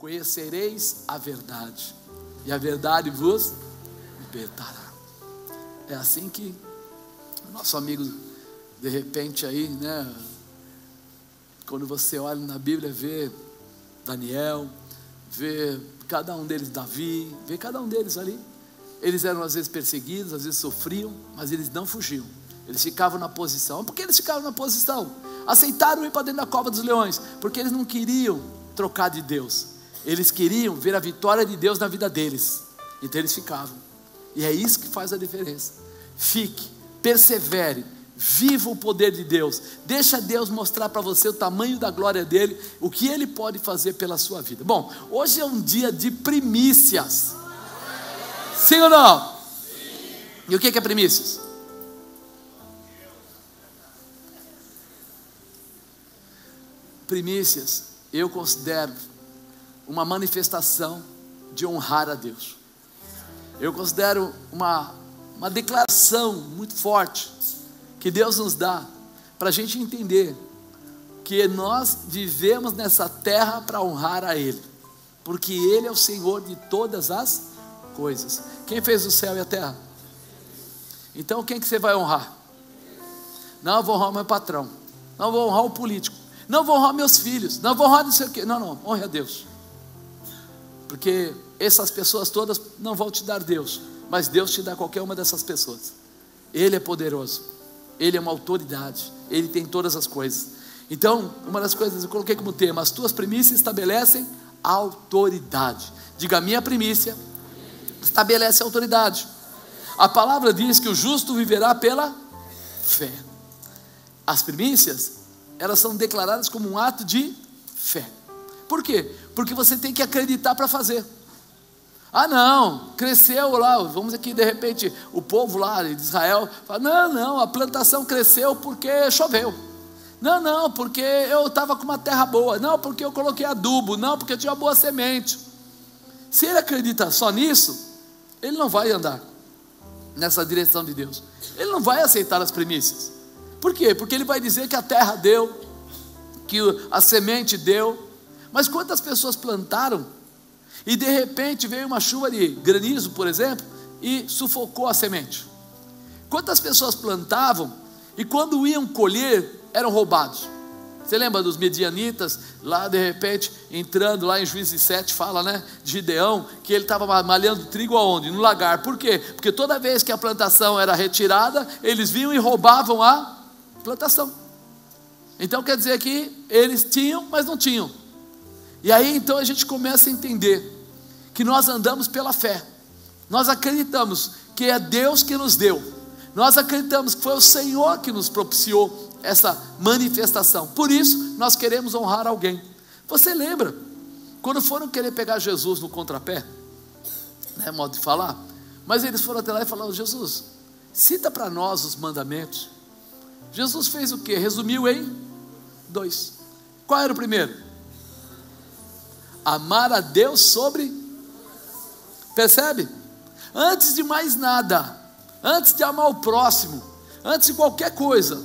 conhecereis a verdade, e a verdade vos libertará. É assim que o nosso amigo, de repente aí, né, quando você olha na Bíblia, vê Daniel, vê cada um deles, Davi, vê cada um deles ali. Eles eram às vezes perseguidos, às vezes sofriam, mas eles não fugiam. Eles ficavam na posição. Por que eles ficavam na posição? Aceitaram ir para dentro da cova dos leões, porque eles não queriam trocar de Deus. Eles queriam ver a vitória de Deus na vida deles. Então eles ficavam. E é isso que faz a diferença. Fique, persevere, viva o poder de Deus. Deixa Deus mostrar para você o tamanho da glória dele, o que ele pode fazer pela sua vida. Bom, hoje é um dia de primícias. Sim ou não? Sim. E o que é primícias? Primícias, eu considero uma manifestação de honrar a Deus. Eu considero uma declaração muito forte que Deus nos dá para a gente entender que nós vivemos nessa terra para honrar a Ele, porque Ele é o Senhor de todas as coisas. Quem fez o céu e a terra? Então quem que você vai honrar? Não, eu vou honrar o meu patrão, não vou honrar o político, não vou honrar meus filhos, não vou honrar não sei o que. Não, honre a Deus, porque essas pessoas todas não vão te dar Deus, mas Deus te dá qualquer uma dessas pessoas. Ele é poderoso, Ele é uma autoridade, Ele tem todas as coisas. Então, uma das coisas eu coloquei como tema: as tuas primícias estabelecem autoridade. Diga, a minha primícia estabelece autoridade. A palavra diz que o justo viverá pela fé. As primícias, elas são declaradas como um ato de fé. Por quê? Porque você tem que acreditar para fazer. Ah não, cresceu lá, vamos aqui de repente, o povo lá de Israel fala, não, a plantação cresceu porque choveu. Não, porque eu estava com uma terra boa. Não, porque eu coloquei adubo. Não, porque eu tinha uma boa semente. Se ele acredita só nisso, ele não vai andar nessa direção de Deus. Ele não vai aceitar as primícias. Por quê? Porque ele vai dizer que a terra deu, que a semente deu. Mas quantas pessoas plantaram e de repente veio uma chuva de granizo, por exemplo, e sufocou a semente? Quantas pessoas plantavam e quando iam colher eram roubados? Você lembra dos medianitas, lá de repente, entrando lá em Juízes 7, fala, né, de Gideão, que ele estava malhando trigo aonde? No lagar. Por quê? Porque toda vez que a plantação era retirada, eles vinham e roubavam a plantação. Então quer dizer que eles tinham, mas não tinham. E aí então a gente começa a entender que nós andamos pela fé. Nós acreditamos que é Deus que nos deu. Nós acreditamos que foi o Senhor que nos propiciou essa manifestação. Por isso nós queremos honrar alguém. Você lembra quando foram querer pegar Jesus no contrapé, né, modo de falar? Mas eles foram até lá e falaram: Jesus, cita para nós os mandamentos. Jesus fez o que? Resumiu em 2. Qual era o primeiro? Amar a Deus sobre. Percebe? Antes de mais nada, antes de amar o próximo, antes de qualquer coisa,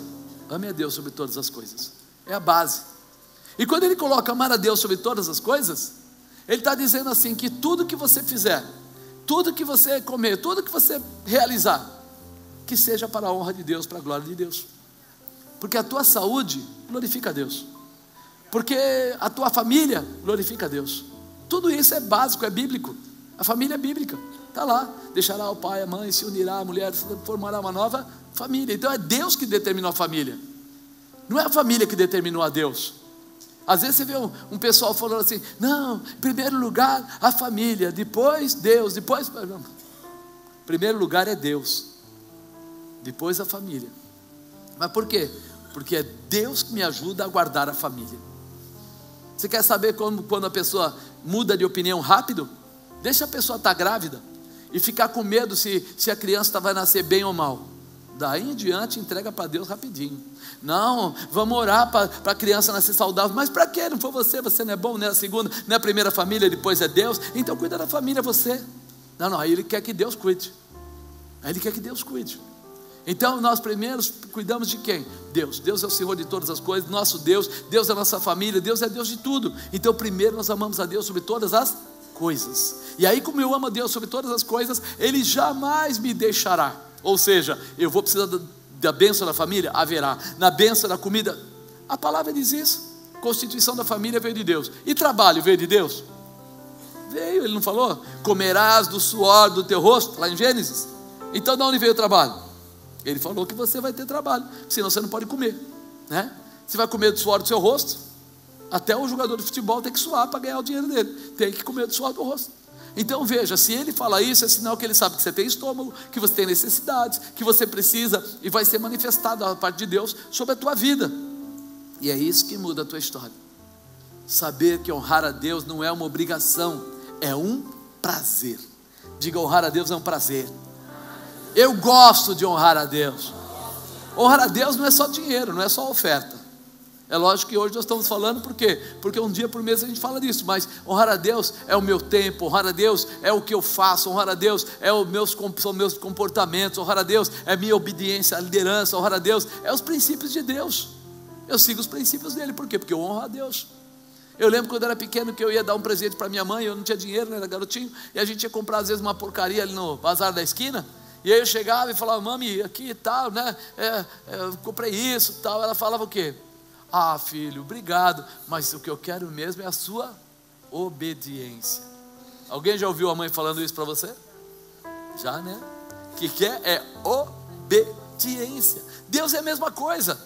ame a Deus sobre todas as coisas. É a base. E quando ele coloca amar a Deus sobre todas as coisas, ele está dizendo assim, que tudo que você fizer, tudo que você comer, tudo que você realizar, que seja para a honra de Deus, para a glória de Deus. Porque a tua saúde glorifica a Deus, porque a tua família glorifica a Deus. Tudo isso é básico, é bíblico. A família é bíblica, está lá. Deixará o pai, a mãe, se unirá a mulher, formará uma nova família. Então é Deus que determinou a família, não é a família que determinou a Deus. Às vezes você vê um pessoal falando assim: não, em primeiro lugar a família, depois Deus, depois... Não. Em primeiro lugar é Deus, depois a família. Mas por quê? Porque é Deus que me ajuda a guardar a família. Você quer saber quando a pessoa muda de opinião rápido? Deixa a pessoa estar grávida e ficar com medo se a criança vai nascer bem ou mal. Daí em diante entrega para Deus rapidinho. Não, vamos orar para a criança nascer saudável. Mas para quê? Não foi você não é bom, não é a segunda, não é a primeira família, depois é Deus. Então cuida da família você. Não, aí ele quer que Deus cuide. Aí ele quer que Deus cuide. Então nós primeiro cuidamos de quem? Deus. Deus é o Senhor de todas as coisas, nosso Deus. Deus é a nossa família, Deus é Deus de tudo. Então primeiro nós amamos a Deus sobre todas as coisas. E aí, como eu amo a Deus sobre todas as coisas, Ele jamais me deixará. Ou seja, eu vou precisar da bênção da família? Haverá. Na bênção da comida? A palavra diz isso. Constituição da família veio de Deus. E trabalho veio de Deus? Veio, Ele não falou? Comerás do suor do teu rosto, lá em Gênesis. Então de onde veio o trabalho? Ele falou que você vai ter trabalho, senão você não pode comer, né? Você vai comer do suor do seu rosto. Até o jogador de futebol tem que suar para ganhar o dinheiro dele, tem que comer do suor do rosto. Então veja, se ele fala isso, é sinal que ele sabe que você tem estômago, que você tem necessidades, que você precisa, e vai ser manifestado a parte de Deus sobre a tua vida. E é isso que muda a tua história. Saber que honrar a Deus não é uma obrigação, é um prazer. Diga, honrar a Deus é um prazer. Eu gosto de honrar a Deus. Honrar a Deus não é só dinheiro, não é só oferta. É lógico que hoje nós estamos falando, por quê? Porque um dia por mês a gente fala disso, mas honrar a Deus é o meu tempo, honrar a Deus é o que eu faço, honrar a Deus são meus comportamentos, honrar a Deus é minha obediência à liderança, honrar a Deus é os princípios de Deus. Eu sigo os princípios dele, por quê? Porque eu honro a Deus. Eu lembro quando eu era pequeno que eu ia dar um presente para minha mãe, eu não tinha dinheiro, né, era garotinho, e a gente ia comprar às vezes uma porcaria ali no bazar da esquina. E aí eu chegava e falava, mami, aqui e tal, né? Eu comprei isso e tal. Ela falava o quê? Ah, filho, obrigado, mas o que eu quero mesmo é a sua obediência. Alguém já ouviu a mãe falando isso para você? Já, né? O que quer é obediência. Deus é a mesma coisa.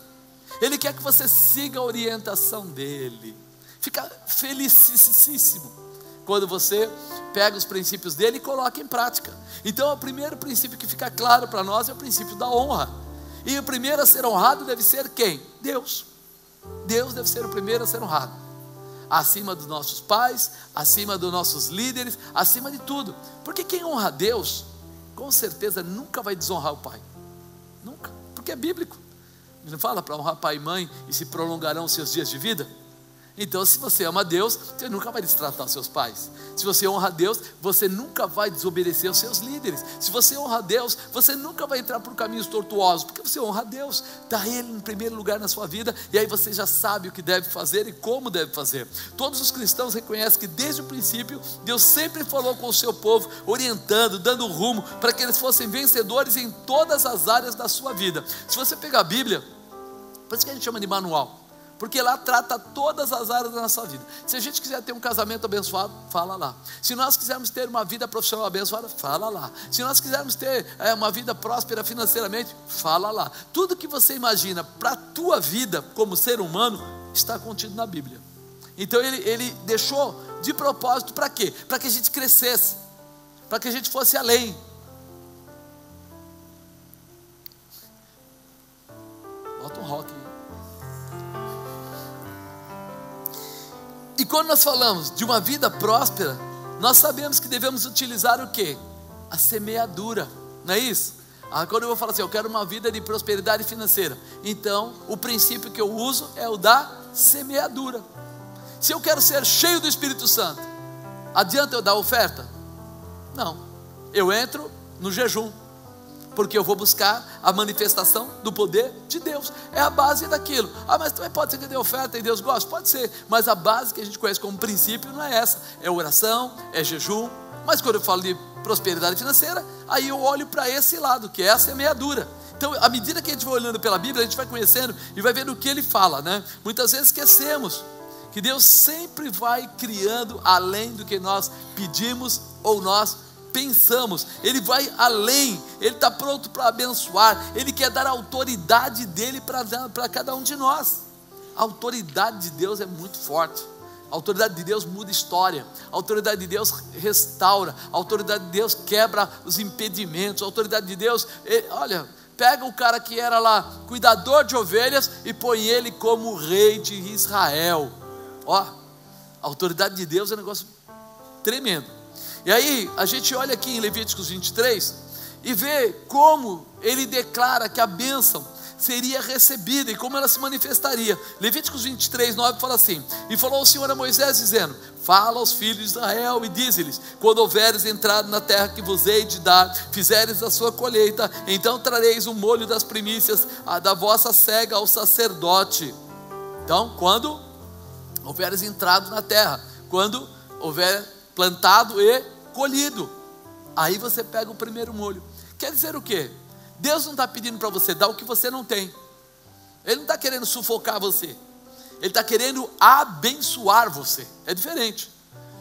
Ele quer que você siga a orientação dele. Fica felicíssimo quando você pega os princípios dele e coloca em prática. Então o primeiro princípio que fica claro para nós é o princípio da honra. E o primeiro a ser honrado deve ser quem? Deus. Deus deve ser o primeiro a ser honrado, acima dos nossos pais, acima dos nossos líderes, acima de tudo. Porque quem honra a Deus, com certeza nunca vai desonrar o pai. Nunca, porque é bíblico. Ele não fala para honrar pai e mãe e se prolongarão os seus dias de vida? Então, se você ama Deus, você nunca vai destratar os seus pais. Se você honra a Deus, você nunca vai desobedecer os seus líderes. Se você honra a Deus, você nunca vai entrar por caminhos tortuosos, porque você honra a Deus, dá Ele em primeiro lugar na sua vida, e aí você já sabe o que deve fazer e como deve fazer. Todos os cristãos reconhecem que desde o princípio, Deus sempre falou com o seu povo, orientando, dando rumo, para que eles fossem vencedores em todas as áreas da sua vida. Se você pegar a Bíblia, por isso que a gente chama de manual, porque lá trata todas as áreas da nossa vida. Se a gente quiser ter um casamento abençoado, fala lá. Se nós quisermos ter uma vida profissional abençoada, fala lá. Se nós quisermos ter uma vida próspera financeiramente, fala lá. Tudo que você imagina para a tua vida como ser humano, está contido na Bíblia. Então ele deixou de propósito para quê? Para que a gente crescesse, para que a gente fosse além. Bota um rock aí. E quando nós falamos de uma vida próspera, nós sabemos que devemos utilizar o quê? A semeadura, não é isso? Quando eu vou falar assim, eu quero uma vida de prosperidade financeira, então o princípio que eu uso é o da semeadura. Se eu quero ser cheio do Espírito Santo, adianta eu dar oferta? Não, eu entro no jejum, porque eu vou buscar a manifestação do poder de Deus. É a base daquilo. Mas também pode ser que dê oferta e Deus gosta? Pode ser, mas a base que a gente conhece como princípio não é essa, é oração, é jejum. Mas quando eu falo de prosperidade financeira, aí eu olho para esse lado, que é a semeadura. Então, à medida que a gente vai olhando pela Bíblia, a gente vai conhecendo e vai vendo o que ele fala, né? Muitas vezes esquecemos que Deus sempre vai criando além do que nós pedimos ou nós pensamos. Ele vai além, Ele está pronto para abençoar, Ele quer dar a autoridade dEle para cada um de nós. A autoridade de Deus é muito forte. A autoridade de Deus muda história, a autoridade de Deus restaura, a autoridade de Deus quebra os impedimentos, a autoridade de Deus, olha, pega o cara que era lá cuidador de ovelhas e põe ele como rei de Israel. Ó, a autoridade de Deus é um negócio tremendo. E aí a gente olha aqui em Levíticos 23 e vê como ele declara que a bênção seria recebida e como ela se manifestaria. Levíticos 23:9 fala assim: e falou o Senhor a Moisés dizendo: fala aos filhos de Israel e dize-lhes: quando houveres entrado na terra que vos hei de dar, fizeres a sua colheita, então trareis o molho das primícias da vossa cega ao sacerdote. Então, quando houveres entrado na terra, quando houver plantado e colhido, aí você pega o primeiro molho. Quer dizer o quê? Deus não está pedindo para você dar o que você não tem. Ele não está querendo sufocar você. Ele está querendo abençoar você. É diferente.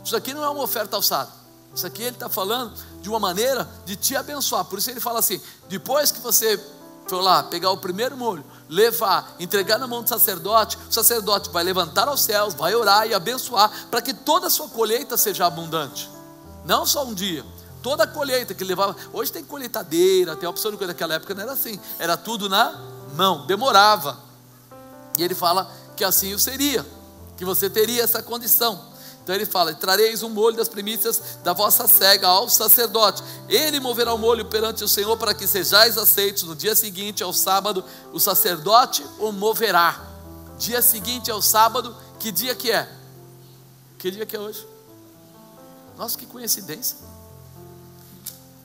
Isso aqui não é uma oferta alçada. Isso aqui ele está falando de uma maneira de te abençoar. Por isso ele fala assim: depois que você for lá pegar o primeiro molho, levar, entregar na mão do sacerdote, o sacerdote vai levantar aos céus, vai orar e abençoar, para que toda a sua colheita seja abundante. Não só um dia, toda a colheita que levava. Hoje tem colheitadeira, tem a opção de coisa. Naquela época não era assim, era tudo na mão, demorava. E ele fala que assim o seria, que você teria essa condição. Então ele fala: trareis um molho das primícias da vossa cega ao sacerdote, ele moverá o molho perante o Senhor, para que sejais aceitos. No dia seguinte ao sábado, o sacerdote o moverá. Dia seguinte ao sábado, que dia que é? Que dia que é hoje? Nossa, que coincidência.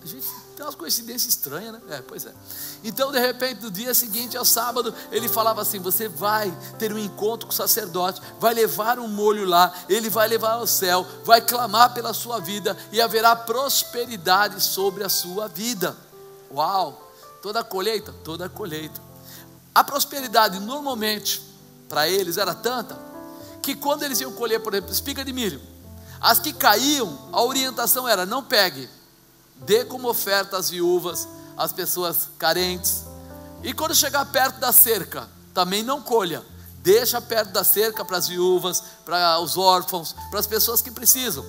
A gente tem umas coincidências estranhas, né? Pois é. Então, de repente, no dia seguinte ao sábado, ele falava assim: você vai ter um encontro com o sacerdote, vai levar um molho lá, ele vai levar ao céu, vai clamar pela sua vida, e haverá prosperidade sobre a sua vida. Uau! Toda a colheita? Toda a colheita. A prosperidade, normalmente, para eles era tanta, que quando eles iam colher, por exemplo, espiga de milho, as que caíam, a orientação era: não pegue, dê como oferta às viúvas, às pessoas carentes. E quando chegar perto da cerca, também não colha, deixa perto da cerca para as viúvas, para os órfãos, para as pessoas que precisam.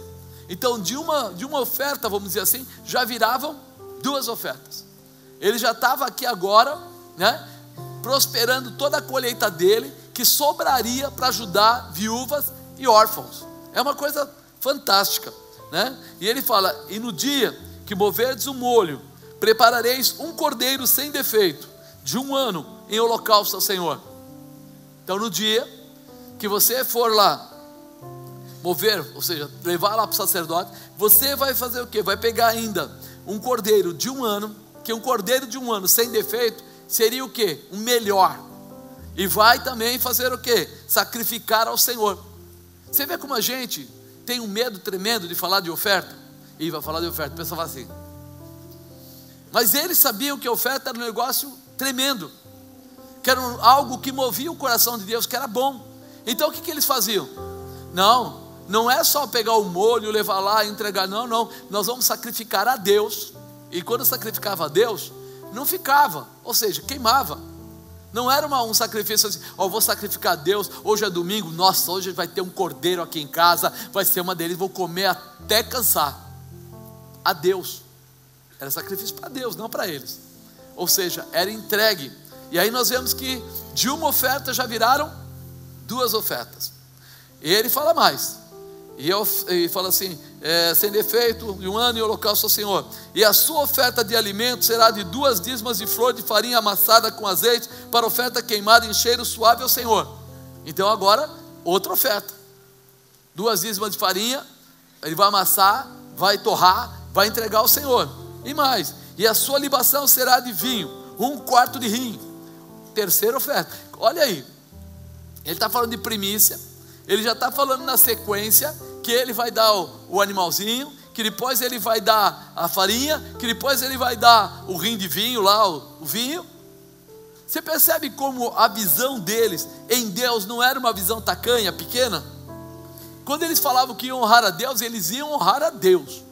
Então de uma oferta, vamos dizer assim, já viravam duas ofertas. Ele já estava aqui agora, né, prosperando toda a colheita dele, que sobraria para ajudar viúvas e órfãos. É uma coisa fantástica, né? E ele fala: e no dia que moverdes o molho, preparareis um cordeiro sem defeito, de 1 ano, em holocausto ao Senhor. Então no dia que você for lá mover, ou seja, levar lá para o sacerdote, você vai fazer o quê? Vai pegar ainda um cordeiro de 1 ano, que um cordeiro de 1 ano sem defeito seria o quê? O melhor. E vai também fazer o quê? Sacrificar ao Senhor. Você vê como a gente tem um medo tremendo de falar de oferta? E vai falar de oferta, o pessoal fala assim. Mas eles sabiam que a oferta era um negócio tremendo, que era algo que movia o coração de Deus, que era bom. Então o que eles faziam? Não é só pegar o molho, levar lá e entregar. Não, nós vamos sacrificar a Deus. E quando sacrificava a Deus, não ficava, ou seja, queimava. Não era um sacrifício assim: vou sacrificar a Deus, hoje é domingo, nossa, hoje vai ter um cordeiro aqui em casa, vai ser uma delícia, vou comer até cansar. A Deus, era sacrifício para Deus, não para eles. Ou seja, era entregue. E aí nós vemos que de uma oferta já viraram duas ofertas. E ele fala mais, e fala assim: sem defeito, de 1 ano, em holocausto ao Senhor. E a sua oferta de alimento será de 2 dízimos de flor de farinha amassada com azeite, para oferta queimada em cheiro suave ao Senhor. Então agora, outra oferta: 2 dízimos de farinha, ele vai amassar, vai torrar, vai entregar ao Senhor. E mais: e a sua libação será de vinho, 1/4 de vinho. Terceira oferta. Olha aí, ele está falando de primícia, ele já está falando na sequência, que ele vai dar o animalzinho, que depois ele vai dar a farinha, que depois ele vai dar o rim de vinho lá, o vinho. Você percebe como a visão deles em Deus não era uma visão tacanha, pequena? Quando eles falavam que iam honrar a Deus, eles iam honrar a Deus.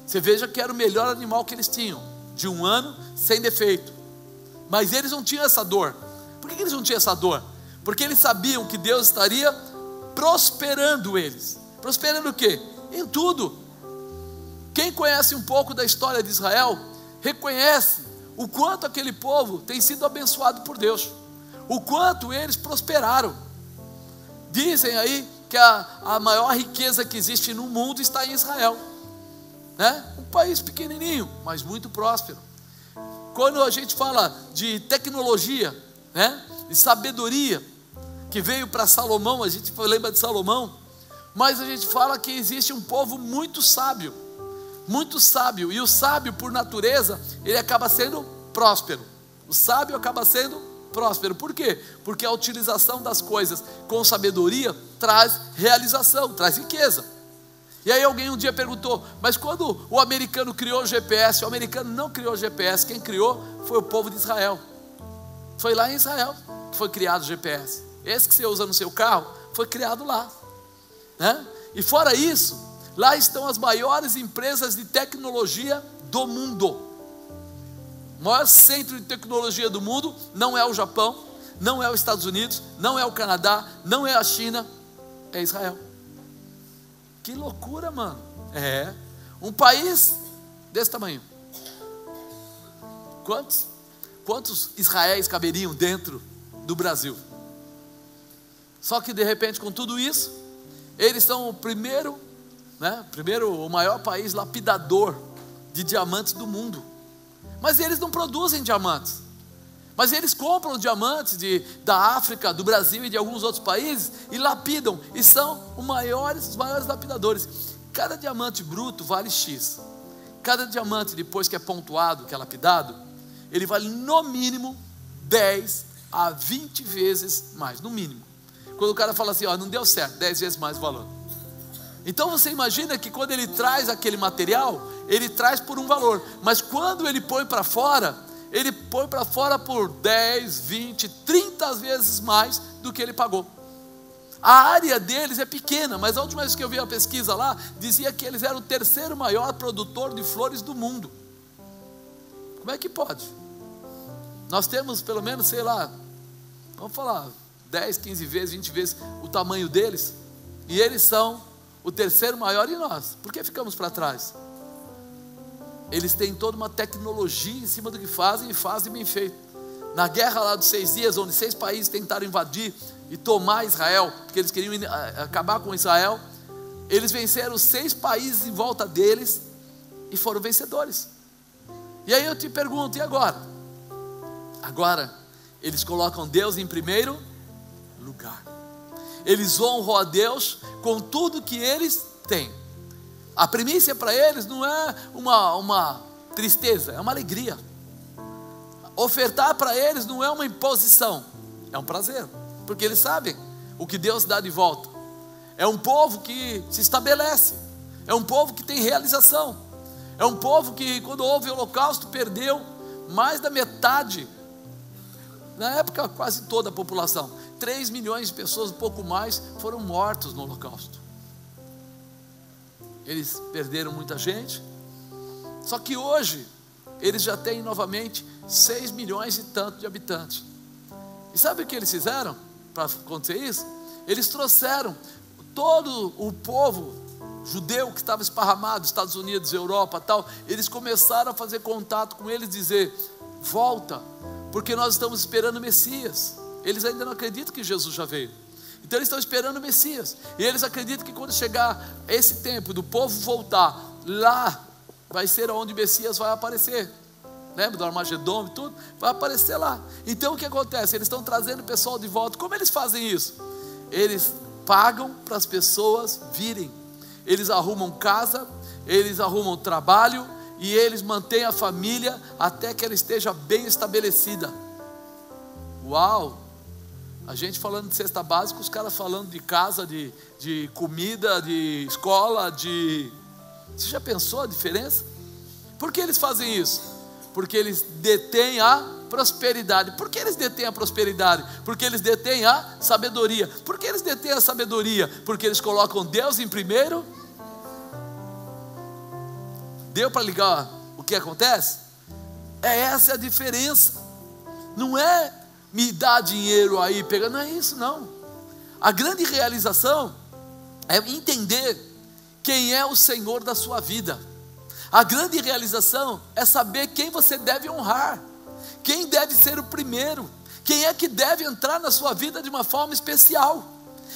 Você veja que era o melhor animal que eles tinham, de 1 ano, sem defeito. Mas eles não tinham essa dor. Por que eles não tinham essa dor? Porque eles sabiam que Deus estaria prosperando eles. Prosperando o quê? Em tudo. Quem conhece um pouco da história de Israel, reconhece o quanto aquele povo tem sido abençoado por Deus, o quanto eles prosperaram. Dizem aí que a maior riqueza que existe no mundo está em Israel, né? Um país pequenininho, mas muito próspero. Quando a gente fala de tecnologia, né, de sabedoria, que veio para Salomão, a gente lembra de Salomão, mas a gente fala que existe um povo muito sábio, e o sábio por natureza, ele acaba sendo próspero. O sábio acaba sendo próspero. Por quê? Porque a utilização das coisas com sabedoria traz realização, traz riqueza. E aí alguém um dia perguntou, mas quando o americano criou o GPS, o americano não criou o GPS, quem criou foi o povo de Israel. Foi lá em Israel que foi criado o GPS. Esse que você usa no seu carro, foi criado lá, né? E fora isso, lá estão as maiores empresas de tecnologia do mundo. O maior centro de tecnologia do mundo não é o Japão, não é os Estados Unidos, não é o Canadá, não é a China, é Israel. Que loucura, mano. É, um país desse tamanho. Quantos Israéis caberiam dentro do Brasil? Só que de repente, com tudo isso, eles são o primeiro, o maior país lapidador de diamantes do mundo. Mas eles não produzem diamantes. Mas eles compram diamantes da África, do Brasil e de alguns outros países e lapidam. E são os maiores lapidadores. Cada diamante bruto vale X. Cada diamante, depois que é pontuado, que é lapidado, ele vale no mínimo 10 a 20 vezes mais, no mínimo. Quando o cara fala assim, ó, não deu certo, 10 vezes mais o valor. Então você imagina que quando ele traz aquele material, ele traz por um valor. Mas quando ele põe para fora, ele põe para fora por 10, 20, 30 vezes mais do que ele pagou. A área deles é pequena, mas a última vez que eu vi a pesquisa lá, dizia que eles eram o terceiro maior produtor de flores do mundo. Como é que pode? Nós temos pelo menos, sei lá, vamos falar, 10, 15 vezes, 20 vezes o tamanho deles, e eles são o terceiro maior e nós. Por que ficamos para trás? Eles têm toda uma tecnologia em cima do que fazem e fazem bem feito. Na guerra lá dos 6 dias, onde 6 países tentaram invadir e tomar Israel, porque eles queriam acabar com Israel, eles venceram 6 países em volta deles e foram vencedores. E aí eu te pergunto, e agora? Agora eles colocam Deus em primeiro lugar. Eles honram a Deus com tudo que eles têm. A primícia para eles não é uma tristeza, é uma alegria. Ofertar para eles não é uma imposição, é um prazer, porque eles sabem o que Deus dá de volta. É um povo que se estabelece, é um povo que tem realização, é um povo que quando houve o holocausto perdeu mais da metade, na época quase toda a população, 3 milhões de pessoas, um pouco mais, foram mortos no holocausto. Eles perderam muita gente, só que hoje eles já têm novamente 6 milhões e tanto de habitantes. E sabe o que eles fizeram para acontecer isso? Eles trouxeram todo o povo judeu que estava esparramado, Estados Unidos, Europa, tal. Eles começaram a fazer contato com eles, dizer: volta, porque nós estamos esperando o Messias. Eles ainda não acreditam que Jesus já veio, então eles estão esperando o Messias, e eles acreditam que quando chegar esse tempo do povo voltar, lá vai ser onde o Messias vai aparecer. Lembra do Armagedon e tudo? Vai aparecer lá. Então o que acontece? Eles estão trazendo o pessoal de volta. Como eles fazem isso? Eles pagam para as pessoas virem. Eles arrumam casa, eles arrumam trabalho, e eles mantêm a família até que ela esteja bem estabelecida. Uau! A gente falando de cesta básica, os caras falando de casa, de comida, de escola, Você já pensou a diferença? Por que eles fazem isso? Porque eles detêm a prosperidade. Por que eles detêm a prosperidade? Porque eles detêm a sabedoria. Por que eles detêm a sabedoria? Porque eles colocam Deus em primeiro. Deu para ligar o que acontece? Essa é a diferença. Não é me dar dinheiro aí, não é isso não. A grande realização é entender quem é o Senhor da sua vida. A grande realização é saber quem você deve honrar, quem deve ser o primeiro, quem é que deve entrar na sua vida de uma forma especial.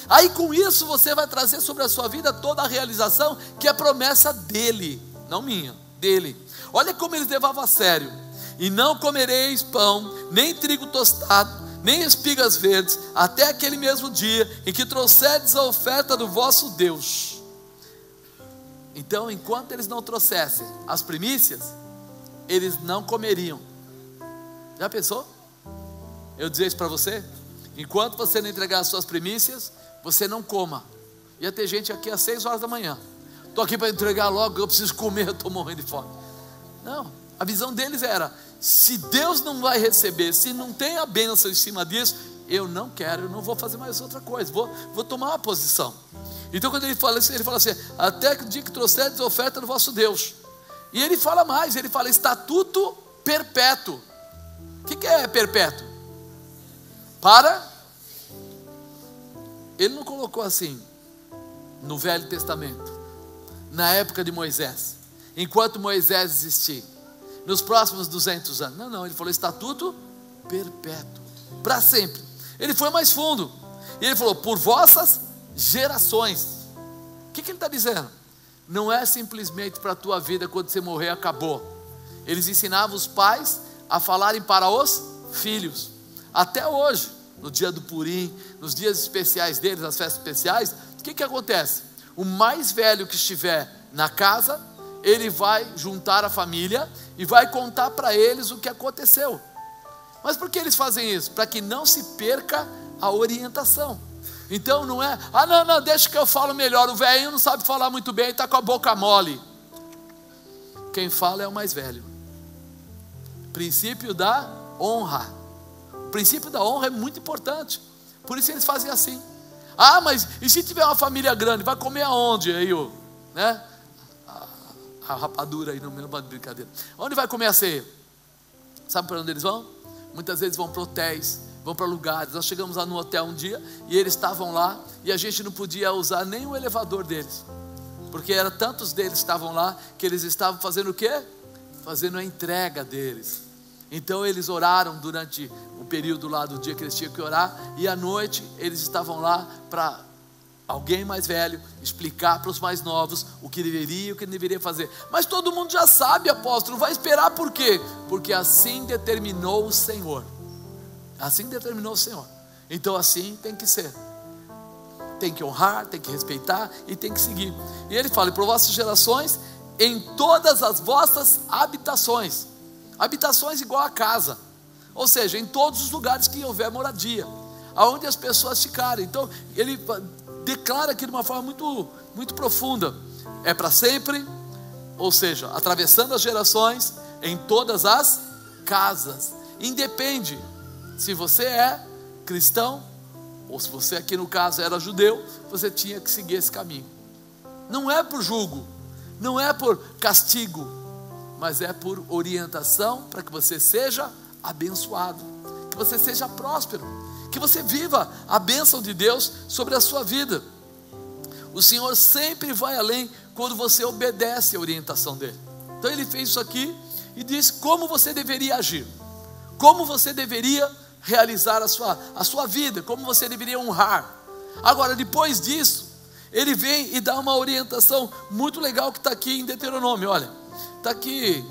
Aí com isso você vai trazer sobre a sua vida toda a realização, que é promessa dele, não minha, dele. Olha como eles levavam a sério. e não comereis pão, nem trigo tostado, nem espigas verdes, até aquele mesmo dia em que trouxerdes a oferta do vosso Deus. Então, enquanto eles não trouxessem as primícias, eles não comeriam. Já pensou? Eu dizer isso para você: enquanto você não entregar as suas primícias, você não coma. Ia ter gente aqui às 6 horas da manhã: estou aqui para entregar logo, eu preciso comer, eu estou morrendo de fome. Não, a visão deles era: se Deus não vai receber, se não tem a bênção em cima disso, eu não quero, eu não vou fazer mais outra coisa, vou tomar uma posição. Então quando ele fala assim, até o dia que trouxerdes a oferta do vosso Deus. E ele fala mais, ele fala estatuto perpétuo. O que é perpétuo? Ele não colocou assim no Velho Testamento, na época de Moisés, enquanto Moisés existir, nos próximos 200 anos. Não, ele falou estatuto perpétuo, para sempre. Ele foi mais fundo, e ele falou: por vossas gerações. O que ele está dizendo? Não é simplesmente para a tua vida, quando você morrer acabou. Eles ensinavam os pais a falarem para os filhos. Até hoje, no dia do Purim, nos dias especiais deles, nas festas especiais, o que acontece? O mais velho que estiver na casa, ele vai juntar a família e vai contar para eles o que aconteceu. Mas por que eles fazem isso? Para que não se perca a orientação. Então não é: não, deixa que eu falo melhor, o velhinho não sabe falar muito bem, está com a boca mole. Quem fala é o mais velho. Princípio da honra. O princípio da honra é muito importante. Por isso eles fazem assim. Mas e se tiver uma família grande, vai comer aonde? Aí a rapadura aí no meio de brincadeira. Onde vai comer a ceia? Sabe para onde eles vão? Muitas vezes vão para hotéis, vão para lugares. Nós chegamos lá no hotel um dia e eles estavam lá e a gente não podia usar nem o elevador deles, porque era tantos deles que estavam lá, que eles estavam fazendo o quê? Fazendo a entrega deles. Então eles oraram durante o período lá do dia que eles tinham que orar, e à noite eles estavam lá para alguém mais velho explicar para os mais novos o que deveria e o que não deveria fazer. Mas todo mundo já sabe, apóstolo, vai esperar por quê? Porque assim determinou o Senhor. Assim determinou o Senhor. Então assim tem que ser. Tem que honrar, tem que respeitar e tem que seguir. E ele fala: por vossas gerações, em todas as vossas habitações. Habitações igual a casa, ou seja, em todos os lugares que houver moradia, aonde as pessoas ficarem. Então ele declara aqui de uma forma muito, muito profunda: é para sempre, ou seja, atravessando as gerações, em todas as casas. Independe se você é cristão ou se você aqui no caso era judeu, você tinha que seguir esse caminho. Não é por julgo, não é por castigo, mas é por orientação, para que você seja abençoado, que você seja próspero, que você viva a bênção de Deus sobre a sua vida. O Senhor sempre vai além quando você obedece a orientação dele. Então ele fez isso aqui e disse como você deveria agir, como você deveria realizar a sua vida, como você deveria honrar. Agora, depois disso, ele vem e dá uma orientação muito legal que está aqui em Deuteronômio. Olha, está aqui,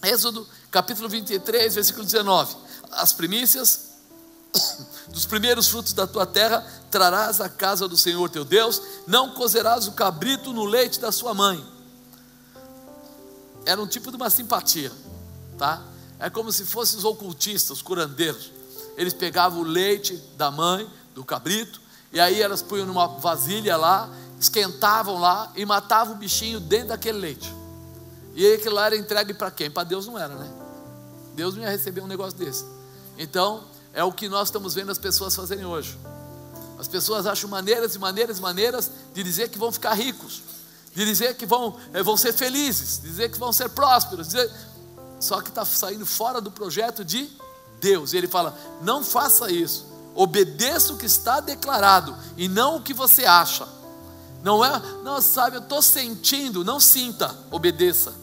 Êxodo capítulo 23, versículo 19. As primícias dos primeiros frutos da tua terra trarás à casa do Senhor teu Deus, não cozerás o cabrito no leite da sua mãe. Era um tipo de uma simpatia, tá? É como se fossem os ocultistas, os curandeiros. Eles pegavam o leite da mãe, do cabrito, e aí elas punham numa vasilha lá, esquentavam lá e matavam o bichinho dentro daquele leite. E aí aquilo lá era entregue para quem? Para Deus não era, né? Deus não ia receber um negócio desse. Então é o que nós estamos vendo as pessoas fazerem hoje. As pessoas acham maneiras e maneiras e maneiras de dizer que vão ficar ricos, de dizer que vão ser felizes, de dizer que vão ser prósperos, só que está saindo fora do projeto de Deus. E ele fala: não faça isso, obedeça o que está declarado e não o que você acha. Não sabe, eu estou sentindo, não sinta, obedeça.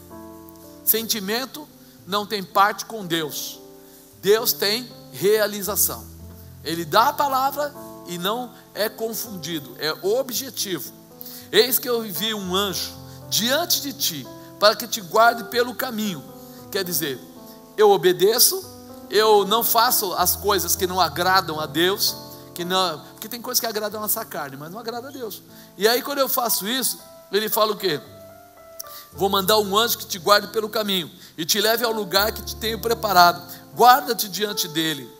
Sentimento não tem parte com Deus. Deus tem realização. Ele dá a palavra e não é confundido, é objetivo. Eis que eu envio um anjo diante de ti, para que te guarde pelo caminho, Quer dizer, eu obedeço, eu não faço as coisas que não agradam a Deus, porque tem coisas que agradam a nossa carne, mas não agrada a Deus. E aí quando eu faço isso, ele fala o quê? Vou mandar um anjo que te guarde pelo caminho e te leve ao lugar que te tenho preparado. Guarda-te diante dele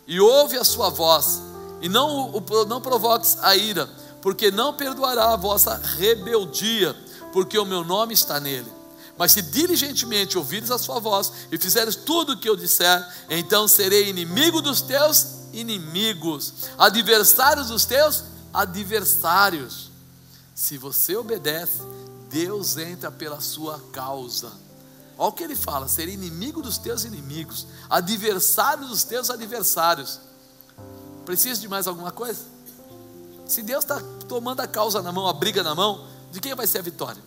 e ouve a sua voz, e não provoques a ira, porque não perdoará a vossa rebeldia, porque o meu nome está nele. Mas se diligentemente ouvires a sua voz e fizeres tudo o que eu disser, então serei inimigo dos teus inimigos, adversários dos teus adversários. Se você obedece, Deus entra pela sua causa. Olha o que ele fala: ser inimigo dos teus inimigos, adversário dos teus adversários. Precisa de mais alguma coisa? Se Deus está tomando a causa na mão, a briga na mão, de quem vai ser a vitória?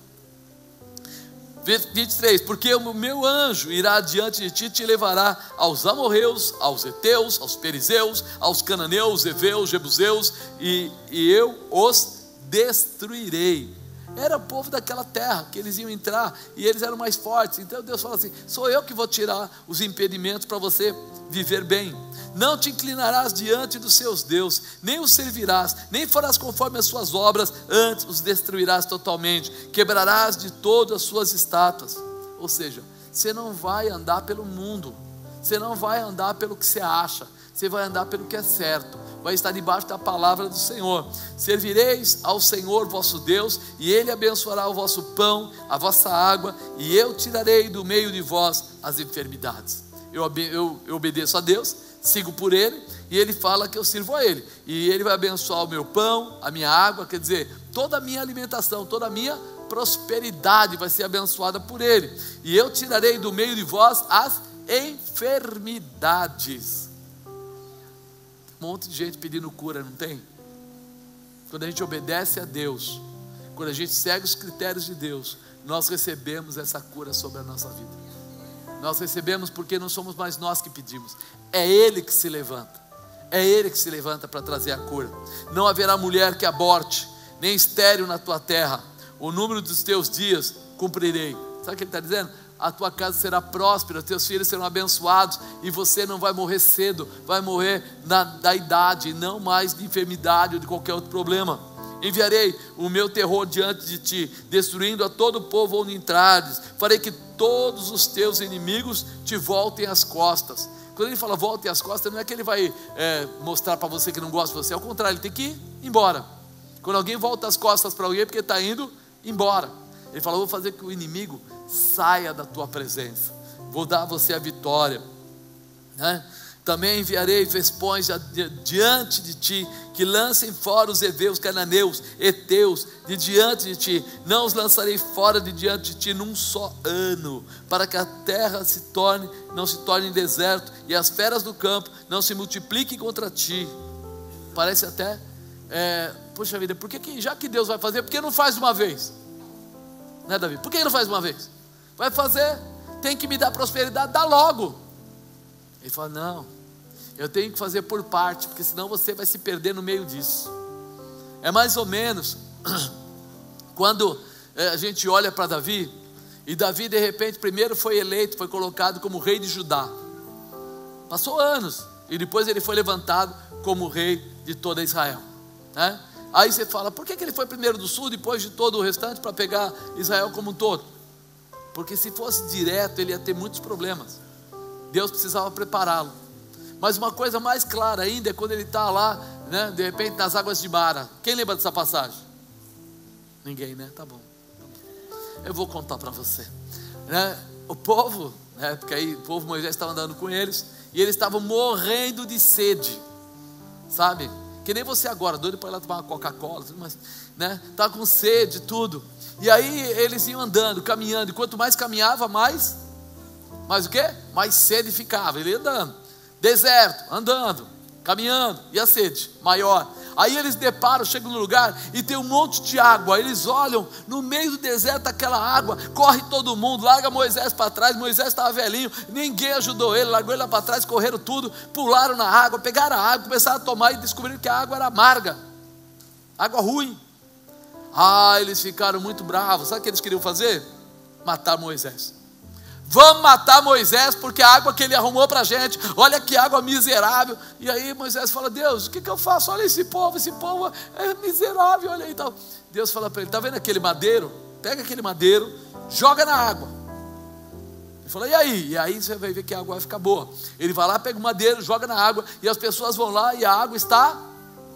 23, porque o meu anjo irá diante de ti e te levará aos amorreus, aos heteus, aos perizeus, aos cananeus, heveus, jebuseus, e eu os destruirei. Era o povo daquela terra que eles iam entrar e eles eram mais fortes. Então Deus fala assim: sou eu que vou tirar os impedimentos para você viver bem. Não te inclinarás diante dos seus deuses, nem os servirás, nem farás conforme as suas obras, antes os destruirás totalmente, quebrarás de todas as suas estátuas. Ou seja, você não vai andar pelo mundo, você não vai andar pelo que você acha, você vai andar pelo que é certo, vai estar debaixo da palavra do Senhor. Servireis ao Senhor vosso Deus, e Ele abençoará o vosso pão, a vossa água, e eu tirarei do meio de vós as enfermidades. Eu obedeço a Deus, sigo por Ele, e Ele fala que eu sirvo a Ele, e Ele vai abençoar o meu pão, a minha água, quer dizer, toda a minha alimentação, toda a minha prosperidade vai ser abençoada por Ele, e eu tirarei do meio de vós as enfermidades. Um monte de gente pedindo cura, não tem? Quando a gente obedece a Deus, quando a gente segue os critérios de Deus, nós recebemos essa cura sobre a nossa vida. Nós recebemos porque não somos mais nós que pedimos, é Ele que se levanta, é Ele que se levanta para trazer a cura. Não haverá mulher que aborte, nem estéril na tua terra, o número dos teus dias cumprirei. Sabe o que ele está dizendo? A tua casa será próspera, teus filhos serão abençoados, e você não vai morrer cedo, vai morrer da idade, não mais de enfermidade ou de qualquer outro problema. Enviarei o meu terror diante de ti, destruindo a todo o povo onde entrares. Farei que todos os teus inimigos te voltem as costas. Quando ele fala voltem as costas, não é que ele vai mostrar para você que não gosta de você, ao contrário, ele tem que ir embora. Quando alguém volta as costas para alguém, é porque está indo embora. Ele fala: vou fazer que o inimigo saia da tua presença, vou dar a você a vitória, né? Também enviarei vespões diante de ti, que lancem fora os heveus, cananeus, heteus, de diante de ti. Não os lançarei fora de diante de ti num só ano, para que a terra não se torne deserto, e as feras do campo não se multipliquem contra ti. Parece até, poxa vida, já que Deus vai fazer, por que não faz de uma vez? Né, Davi? Por que não faz de uma vez? Vai fazer, tem que me dar prosperidade, dá logo. Ele fala: não, eu tenho que fazer por parte, porque senão você vai se perder no meio disso. É mais ou menos quando a gente olha para Davi, e Davi de repente primeiro foi eleito, foi colocado como rei de Judá, passou anos, e depois ele foi levantado como rei de toda Israel, né? Aí você fala: por que ele foi primeiro do sul, depois de todo o restante, para pegar Israel como um todo? Porque se fosse direto, ele ia ter muitos problemas. Deus precisava prepará-lo. Mas uma coisa mais clara ainda é quando ele está lá, né, de repente nas águas de Mara. Quem lembra dessa passagem? Ninguém, né? Tá bom. Eu vou contar para você, né? O povo, né, porque aí o povo, Moisés estava andando com eles, e eles estavam morrendo de sede, sabe? Que nem você agora, doido para ir lá tomar uma Coca-Cola, mas, né, tá com sede, tudo. E aí eles iam andando, caminhando, e quanto mais caminhava, mais o quê? Mais sede ficava. Ele ia andando, deserto, andando, caminhando, e a sede maior. Aí eles deparam, chegam no lugar e tem um monte de água. Eles olham, no meio do deserto, aquela água, corre todo mundo, larga Moisés para trás. Moisés estava velhinho, ninguém ajudou ele, largou ele lá para trás, correram tudo, pularam na água, pegaram a água, começaram a tomar e descobriram que a água era amarga, água ruim. Eles ficaram muito bravos. Sabe o que eles queriam fazer? Matar Moisés. vamos matar Moisés, porque a água que ele arrumou para a gente, olha que água miserável. E aí Moisés fala: Deus, o que eu faço? Olha esse povo é miserável, olha aí. Então, Deus fala para ele: está vendo aquele madeiro? Pega aquele madeiro, joga na água. Ele fala: e aí? E aí você vai ver que a água vai ficar boa. Ele vai lá, pega o madeiro, joga na água, e as pessoas vão lá e a água está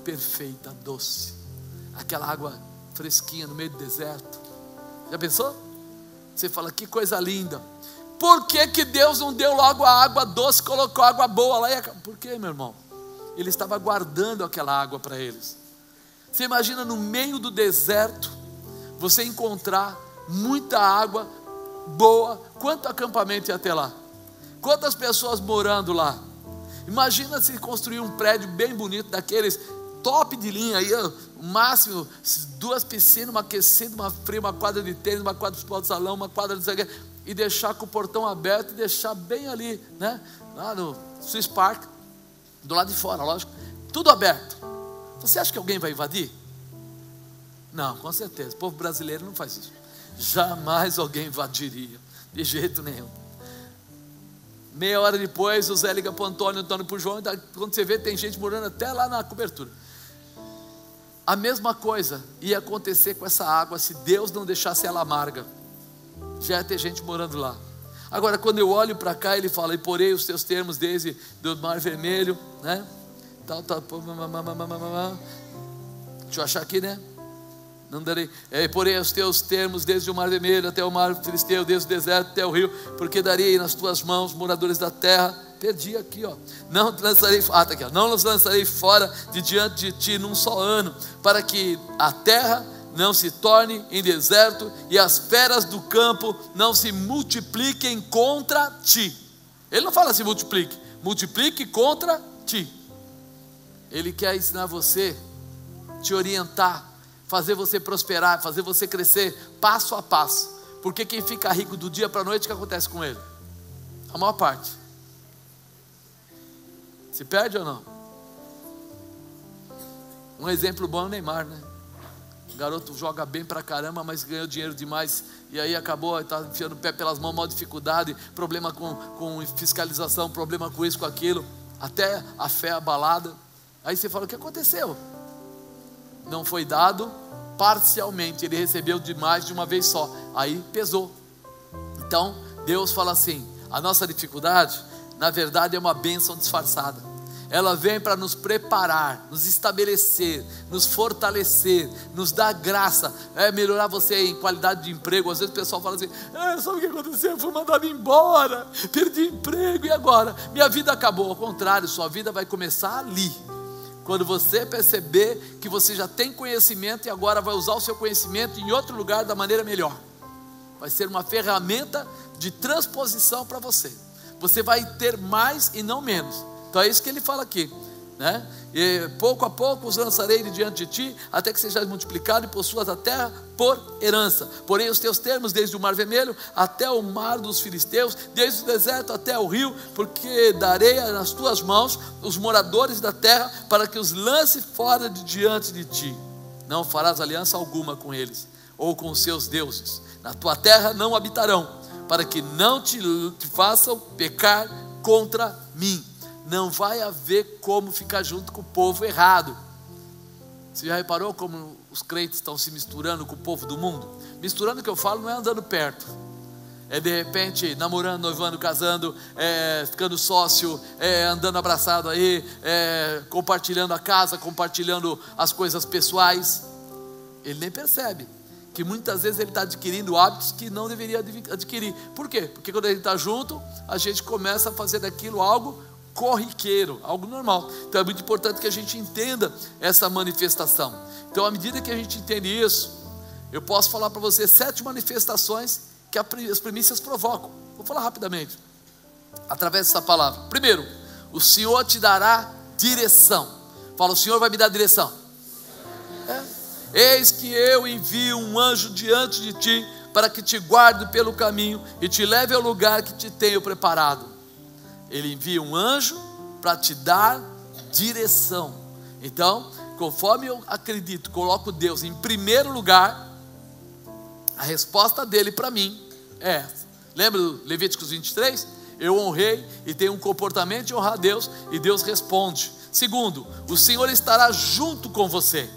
perfeita, doce. Aquela água fresquinha no meio do deserto. Já pensou? Você fala: que coisa linda. Por que Deus não deu logo a água doce, colocou água boa lá? Por quê, meu irmão? Ele estava guardando aquela água para eles. Você imagina no meio do deserto, você encontrar muita água boa. Quanto acampamento ia ter lá? Quantas pessoas morando lá? Imagina se construir um prédio bem bonito, daqueles top de linha aí, o máximo, 2 piscinas, uma aquecida, uma fria, uma quadra de tênis, uma quadra de futebol de salão, uma quadra de... e deixar com o portão aberto, e deixar bem ali, né? Lá no Swiss Park, do lado de fora, lógico, tudo aberto. Você acha que alguém vai invadir? Não, com certeza. O povo brasileiro não faz isso. Jamais alguém invadiria, de jeito nenhum. Meia hora depois, o Zé liga para o Antônio para o João, e quando você vê, tem gente morando até lá na cobertura. A mesma coisa ia acontecer com essa água se Deus não deixasse ela amarga. Já ia ter gente morando lá. Agora, quando eu olho para cá, ele fala: e porei os teus termos desde do Mar Vermelho, né? Deixa eu achar aqui, né? Não darei. Porei os teus termos desde o Mar Vermelho até o Mar Filisteu, desde o deserto até o rio, porque darei nas tuas mãos, moradores da terra. Perdi aqui, ó. Não te lançarei, tá aqui, ó. Não os lançarei fora de diante de ti num só ano, para que a terra não se torne em deserto e as feras do campo não se multipliquem contra ti. Ele não fala se multiplique, multiplique contra ti. Ele quer ensinar você, te orientar, fazer você prosperar, fazer você crescer passo a passo. Porque quem fica rico do dia para a noite, o que acontece com ele? A maior parte se perde ou não? Um exemplo bom é o Neymar, né? O garoto joga bem pra caramba, mas ganhou dinheiro demais, e aí acabou, está enfiando o pé pelas mãos, maior dificuldade, problema com fiscalização, problema com isso, com aquilo, até a fé abalada. Aí você fala: o que aconteceu? Não foi dado parcialmente, ele recebeu demais de uma vez só, aí pesou. Então Deus fala assim: a nossa dificuldade, na verdade, é uma bênção disfarçada. Ela vem para nos preparar, nos estabelecer, nos fortalecer, nos dar graça, melhorar você em qualidade de emprego. Às vezes o pessoal fala assim: sabe o que aconteceu? Eu fui mandado embora, perdi emprego e agora? Minha vida acabou. Ao contrário, sua vida vai começar ali. Quando você perceber que você já tem conhecimento e agora vai usar o seu conhecimento em outro lugar da maneira melhor. Vai ser uma ferramenta de transposição para você. Você vai ter mais e não menos. Então é isso que ele fala aqui, né? E pouco a pouco os lançarei de diante de ti, até que sejas multiplicado e possuas a terra por herança. Porém os teus termos desde o Mar Vermelho até o mar dos filisteus, desde o deserto até o rio, porque darei nas tuas mãos os moradores da terra, para que os lance fora de diante de ti. Não farás aliança alguma com eles, ou com os seus deuses. Na tua terra não habitarão, para que não te façam pecar contra mim. Não vai haver como ficar junto com o povo errado. Você já reparou como os crentes estão se misturando com o povo do mundo? Misturando, que eu falo, não é andando perto, é de repente namorando, noivando, casando, ficando sócio, andando abraçado aí, compartilhando a casa, compartilhando as coisas pessoais. Ele nem percebe que muitas vezes ele está adquirindo hábitos que não deveria adquirir. Por quê? Porque quando ele está junto, a gente começa a fazer daquilo algo corriqueiro, algo normal. Então é muito importante que a gente entenda essa manifestação. Então, à medida que a gente entende isso, eu posso falar para você 7 manifestações que as primícias provocam. Vou falar rapidamente, através dessa palavra. Primeiro, o Senhor te dará direção. Fala: o Senhor vai me dar direção. Eis que eu envio um anjo diante de ti, para que te guarde pelo caminho e te leve ao lugar que te tenho preparado. Ele envia um anjo para te dar direção. Então, conforme eu acredito, coloco Deus em primeiro lugar, a resposta dele para mim é essa: Lembra do Levíticos 23? Eu honrei e tenho um comportamento de honrar a Deus, e Deus responde. Segundo, o Senhor estará junto com você.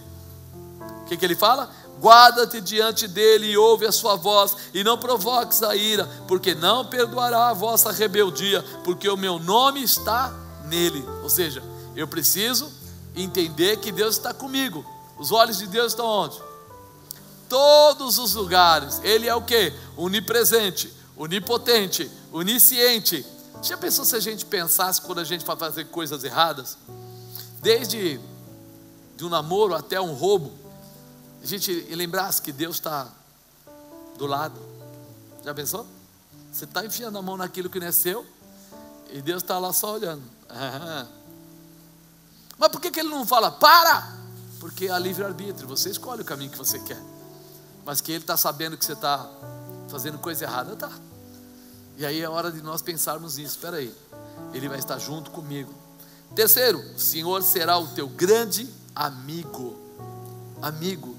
O que ele fala? Guarda-te diante dele e ouve a sua voz, e não provoques a ira, porque não perdoará a vossa rebeldia, porque o meu nome está nele. Ou seja, eu preciso entender que Deus está comigo. Os olhos de Deus estão onde? Todos os lugares. Ele é o que? Onipresente, onipotente, onisciente. Já pensou se a gente pensasse, quando a gente vai fazer coisas erradas, desde de um namoro até um roubo, a gente lembrasse que Deus está do lado? Já pensou? Você está enfiando a mão naquilo que não é seu, e Deus está lá só olhando. Mas por que ele não fala, para? Porque há livre-arbítrio, você escolhe o caminho que você quer. Mas que ele está sabendo que você está fazendo coisa errada, tá. E aí é hora de nós pensarmos nisso. Espera aí, ele vai estar junto comigo. Terceiro, o Senhor será o teu grande amigo. Amigo,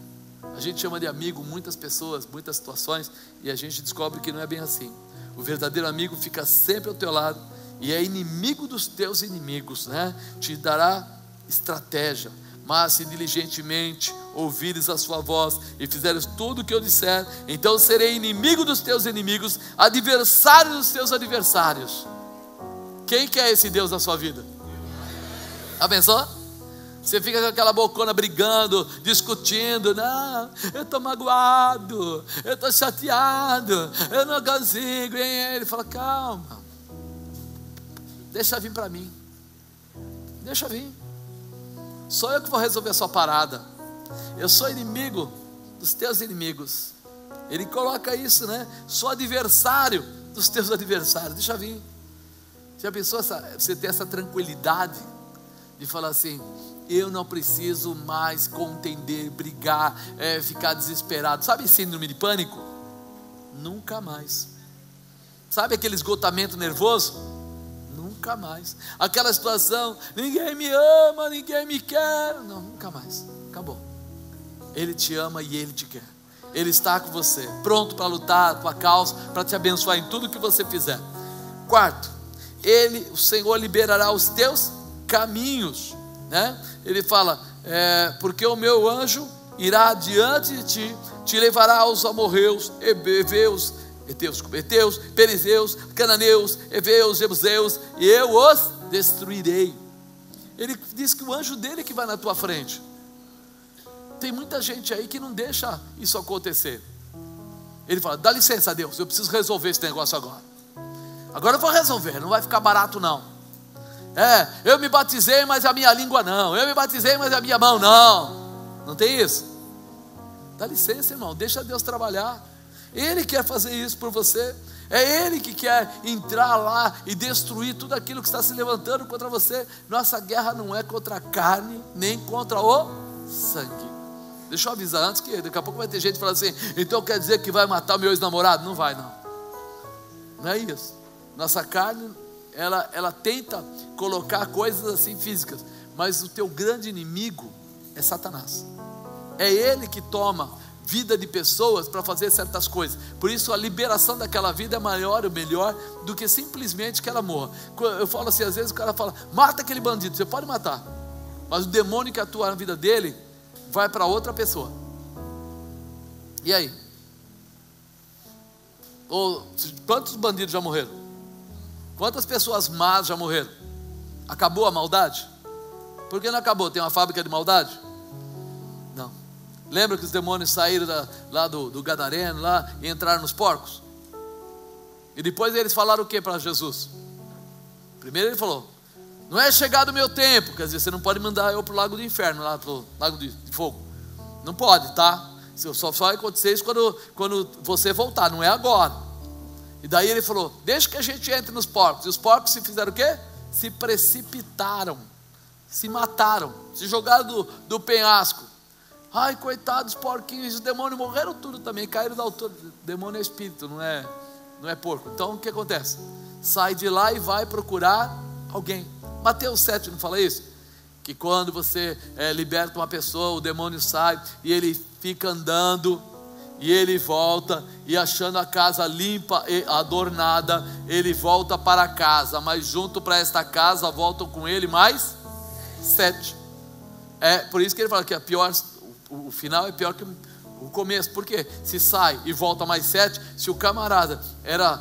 a gente chama de amigo muitas pessoas, muitas situações, e a gente descobre que não é bem assim. O verdadeiro amigo fica sempre ao teu lado, e é inimigo dos teus inimigos, né? Te dará estratégia. Mas se diligentemente ouvires a sua voz e fizeres tudo o que eu disser, então serei inimigo dos teus inimigos, adversário dos teus adversários. Quem quer esse Deus na sua vida? Já pensou? Você fica com aquela bocona brigando, discutindo. Não, eu estou magoado, eu estou chateado, eu não consigo. E ele fala, calma, deixa vir para mim, deixa vir. Sou eu que vou resolver a sua parada. Eu sou inimigo dos teus inimigos. Ele coloca isso, né? Sou adversário dos teus adversários. Deixa vir. Já pensou você ter essa tranquilidade de falar assim, eu não preciso mais contender, brigar, ficar desesperado. Sabe síndrome de pânico? Nunca mais. Sabe aquele esgotamento nervoso? Nunca mais. Aquela situação, ninguém me ama, ninguém me quer. Não, nunca mais. Acabou. Ele te ama e Ele te quer. Ele está com você, pronto para lutar a tua causa, para te abençoar em tudo que você fizer. Quarto, o Senhor liberará os teus caminhos, né? Ele fala, porque o meu anjo irá diante de ti, te levará aos amorreus, heveus, heteus, perizeus, cananeus, heveus, jebuseus, e eu os destruirei. Ele diz que o anjo dele que vai na tua frente. Tem muita gente aí que não deixa isso acontecer. Ele fala, dá licença, Deus, eu preciso resolver esse negócio agora. Agora eu vou resolver, não vai ficar barato não. Eu me batizei, mas a minha língua não. Eu me batizei, mas a minha mão não. Não tem isso? Dá licença, irmão, deixa Deus trabalhar. Ele quer fazer isso por você. É Ele que quer entrar lá e destruir tudo aquilo que está se levantando contra você. Nossa guerra não é contra a carne, nem contra o sangue. Deixa eu avisar antes, que daqui a pouco vai ter gente falando assim, então quer dizer que vai matar o meu ex-namorado? Não vai não. Não é isso. Nossa carne, ela tenta colocar coisas assim físicas, mas o teu grande inimigo é Satanás. É ele que toma vida de pessoas para fazer certas coisas. Por isso a liberação daquela vida é maior ou melhor do que simplesmente que ela morra. Eu falo assim, às vezes o cara fala, mata aquele bandido. Você pode matar, mas o demônio que atua na vida dele vai para outra pessoa. E aí? Quantos bandidos já morreram? Quantas pessoas más já morreram? Acabou a maldade? Por que não acabou? Tem uma fábrica de maldade? Não. Lembra que os demônios saíram lá do Gadareno lá, e entraram nos porcos? E depois eles falaram o que para Jesus? Primeiro ele falou, não é chegado o meu tempo. Quer dizer, você não pode mandar eu para o lago do inferno, lá para o lago de fogo. Não pode, tá? Só vai acontecer isso quando você voltar, não é agora. E daí ele falou, deixa que a gente entre nos porcos. E os porcos se fizeram o quê? Se precipitaram, se mataram, se jogaram do penhasco. Ai, coitados porquinhos, os demônios morreram tudo também, caíram da altura. Demônio é espírito, não é porco. Então o que acontece? Sai de lá e vai procurar alguém. Mateus 7 não fala isso? Que quando você liberta uma pessoa, o demônio sai e ele fica andando E ele volta, e achando a casa limpa e adornada, ele volta para casa, mas junto para esta casa voltam com ele mais 7. É por isso que ele fala que o final é pior que o começo. Por quê? Se sai e volta mais 7, se o camarada era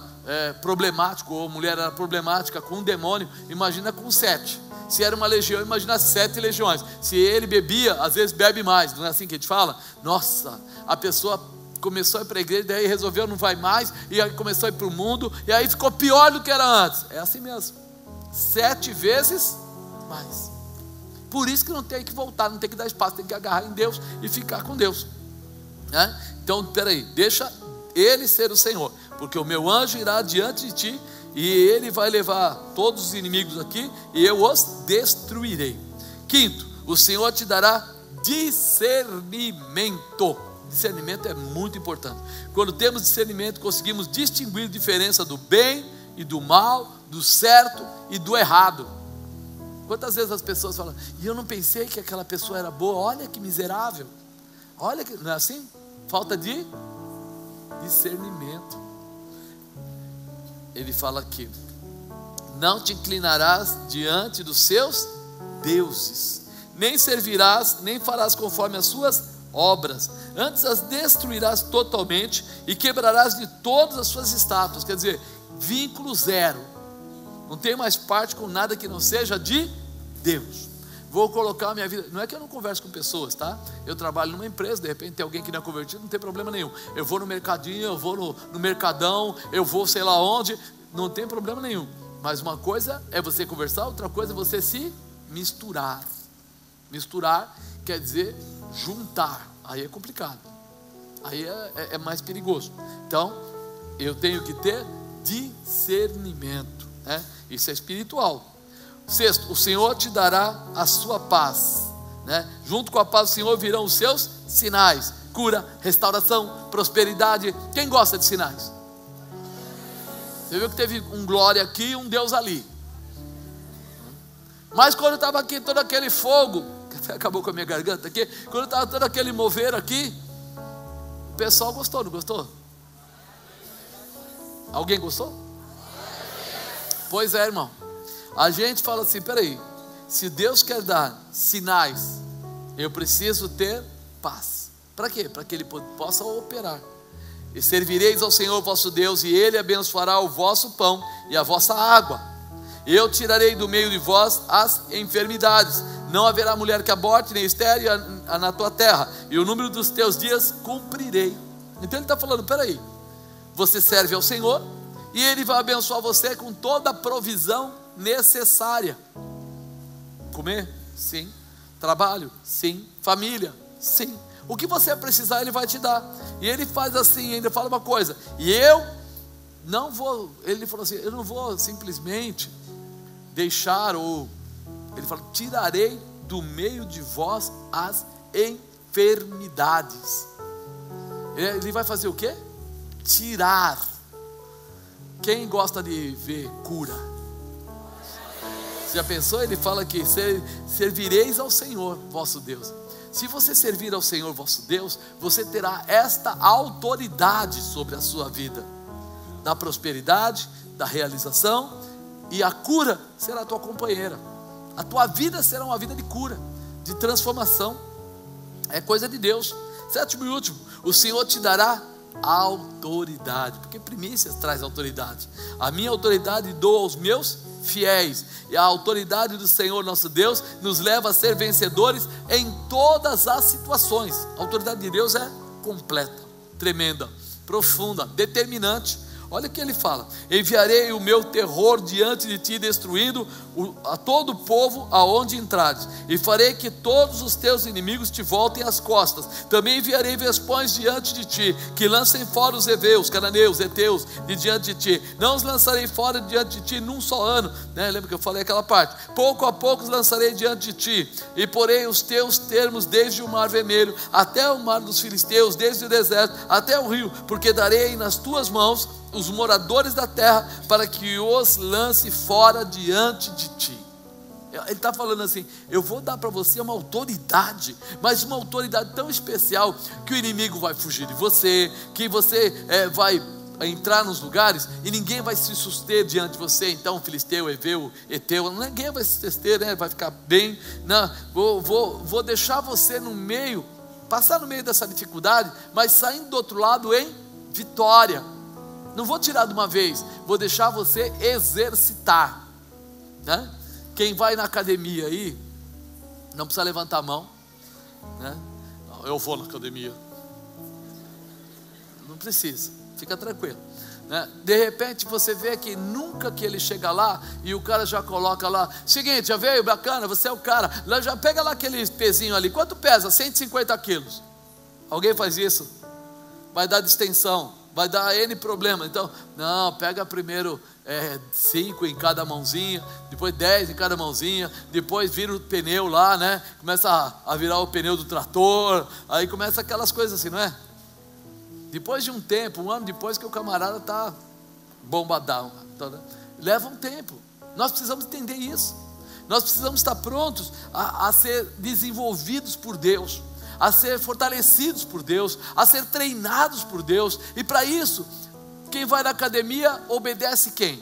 problemático, ou a mulher era problemática com um demônio, imagina com 7. Se era uma legião, imagina 7 legiões. Se ele bebia, às vezes bebe mais. Não é assim que a gente fala? Nossa, a pessoa começou a ir para a igreja, daí resolveu não vai mais, e aí começou a ir para o mundo, e aí ficou pior do que era antes. É assim mesmo, 7 vezes mais. Por isso que não tem que voltar, não tem que dar espaço, tem que agarrar em Deus e ficar com Deus, né? Então, peraí, deixa ele ser o Senhor, porque o meu anjo irá diante de ti, e ele vai levar todos os inimigos aqui, e eu os destruirei. 5º, o Senhor te dará discernimento. Discernimento é muito importante. Quando temos discernimento, conseguimos distinguir a diferença do bem e do mal, do certo e do errado. Quantas vezes as pessoas falam, e eu não pensei que aquela pessoa era boa, olha que miserável, olha que, não é assim? Falta de discernimento. Ele fala aqui, não te inclinarás diante dos seus deuses, nem servirás, nem farás conforme as suas obras, antes as destruirás totalmente e quebrarás de todas as suas estátuas. Quer dizer, vínculo zero, não tem mais parte com nada que não seja de Deus. Vou colocar a minha vida, não é que eu não converso com pessoas, tá? Eu trabalho numa empresa, de repente tem alguém que não é convertido, não tem problema nenhum. Eu vou no mercadinho, eu vou no mercadão, eu vou sei lá onde, não tem problema nenhum. Mas uma coisa é você conversar, outra coisa é você se misturar. Misturar quer dizer juntar, aí é complicado, aí é mais perigoso. Então eu tenho que ter discernimento, né? Isso é espiritual. 6º, o Senhor te dará a sua paz, né? Junto com a paz do Senhor virão os seus sinais: cura, restauração, prosperidade. Quem gosta de sinais? Você viu que teve um glória aqui e um Deus ali. Mas quando estava aqui todo aquele fogo, que até acabou com a minha garganta aqui, quando estava todo aquele mover aqui, o pessoal gostou, não gostou? Alguém gostou? Pois é, irmão. A gente fala assim, peraí, se Deus quer dar sinais, eu preciso ter paz. Para quê? Para que Ele possa operar. E servireis ao Senhor vosso Deus, e Ele abençoará o vosso pão e a vossa água. Eu tirarei do meio de vós as enfermidades. Não haverá mulher que aborte, nem estéril na tua terra, e o número dos teus dias cumprirei. Então ele está falando, peraí, você serve ao Senhor, e Ele vai abençoar você com toda a provisão necessária. Comer? Sim. Trabalho? Sim. Família? Sim. O que você precisar Ele vai te dar. E Ele faz assim, ainda fala uma coisa, e eu não vou, Ele falou assim, eu não vou simplesmente deixar, ou Ele fala, tirarei do meio de vós as enfermidades. Ele vai fazer o quê? Tirar. Quem gosta de ver cura? Você já pensou? Ele fala que servireis ao Senhor vosso Deus. Se você servir ao Senhor vosso Deus, você terá esta autoridade sobre a sua vida, da prosperidade, da realização, e a cura será a tua companheira. A tua vida será uma vida de cura, de transformação. É coisa de Deus. 7º e último, o Senhor te dará autoridade, porque primícias traz autoridade. A minha autoridade dou aos meus fiéis, e a autoridade do Senhor nosso Deus nos leva a ser vencedores em todas as situações. A autoridade de Deus é completa, tremenda, profunda, determinante. Olha o que ele fala: enviarei o meu terror diante de ti, destruindo a todo o povo aonde entrares, e farei que todos os teus inimigos te voltem as costas. Também enviarei vespões diante de ti, que lancem fora os heveus, cananeus, heteus de diante de ti. Não os lançarei fora diante de ti num só ano, né? Lembra que eu falei aquela parte? Pouco a pouco os lançarei diante de ti, e porei os teus termos desde o mar vermelho até o mar dos filisteus, desde o deserto até o rio, porque darei nas tuas mãos os moradores da terra, para que os lance fora diante de ti. Ele está falando assim: eu vou dar para você uma autoridade, mas uma autoridade tão especial que o inimigo vai fugir de você, que você vai entrar nos lugares e ninguém vai se suster diante de você. Então, filisteu, heveu, eteu, ninguém vai se suster, né? Vai ficar bem. Não, vou deixar você no meio, passar no meio dessa dificuldade, mas saindo do outro lado em vitória. Não vou tirar de uma vez, vou deixar você exercitar, né? Quem vai na academia aí, não precisa levantar a mão, né? Eu vou na academia. Não precisa, fica tranquilo, né? De repente você vê que nunca que ele chega lá e o cara já coloca lá: seguinte, já veio, bacana, você é o cara, já pega lá aquele pezinho ali, quanto pesa? 150 quilos. Alguém faz isso? Vai dar distensão, vai dar N problema. Então, não, pega primeiro 5 em cada mãozinha, depois 10 em cada mãozinha, depois vira o pneu lá, né? Começa a virar o pneu do trator, aí começa aquelas coisas assim, não é? Depois de um tempo, um ano depois que o camarada está bombadão, leva um tempo. Nós precisamos entender isso. Nós precisamos estar prontos a ser desenvolvidos por Deus, a ser fortalecidos por Deus, a ser treinados por Deus. E para isso, quem vai na academia obedece quem?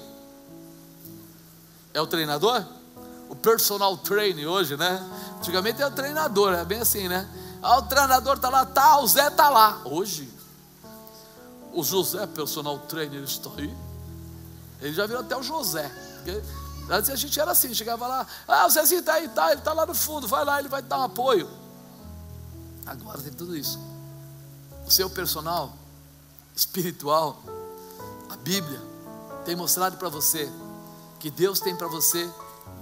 É o treinador? O personal trainer hoje, né? Antigamente é o treinador, é bem assim, né? O treinador está lá, o Zé está lá. Hoje, o José, personal trainer, está aí. Ele já virou até o José. Porque antes a gente era assim, chegava lá: o Zezinho está aí, ele está lá no fundo, vai lá, ele vai te dar um apoio. Agora tem tudo isso. O seu personal espiritual, a Bíblia tem mostrado para você que Deus tem para você